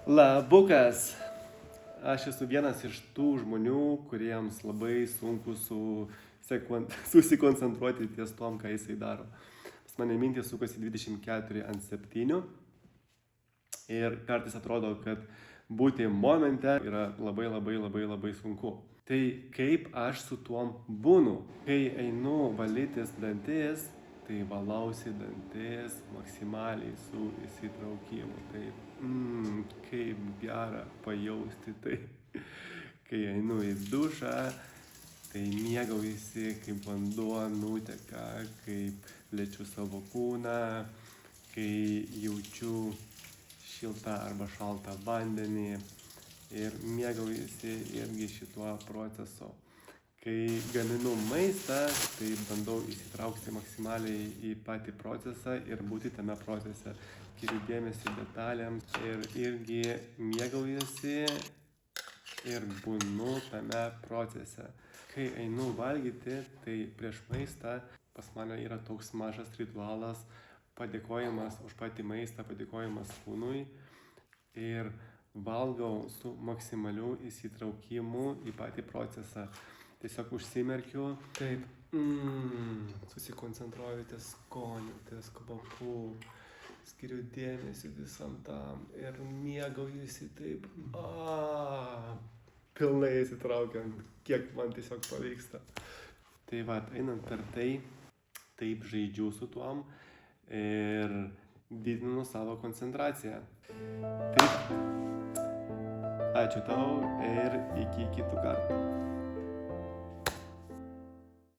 Labukas. Aš esu vienas iš tų žmonių, kuriems labai sunku susikoncentruoti ties tom, ką jisai daro. Pas mane mintys sukasi 24/7 ir kartais atrodo, kad būti momente yra labai sunku. Tai kaip aš su tuom būnu? Kai einu valytis dantis, tai valausi dantis maksimaliai su įsitraukimu. Tai kaip gera pajausti tai. Kai einu į dušą, tai mėgaujasi, kaip vanduo nuteka, kaip liečiu savo kūną, kai jaučiu šiltą arba šaltą vandenį ir mėgaujasi irgi šituo procesu. Kai gaminu maistą, tai bandau įsitraukti maksimaliai į patį procesą ir būti tame procese. Skiriu dėmesį detalėms ir irgi mėgaujasi ir būnu tame procese. Kai einu valgyti, tai prieš maistą pas mane yra toks mažas ritualas, padėkojimas už patį maistą, padėkojimas kūnui ir valgau su maksimaliu įsitraukimu į patį procesą. Tiesiog užsimerkiu, taip, susikoncentruoju ties skoniu, ties kvapu, skiriu dėmesį visam tam ir mėgaujuosi taip, pilnai įsitraukiant, kiek man tiesiog pavyksta. Tai va, einant per tai, taip žaidžiu su tuom ir didinu savo koncentraciją. Taip, ačiū tau ir iki kitų kartų.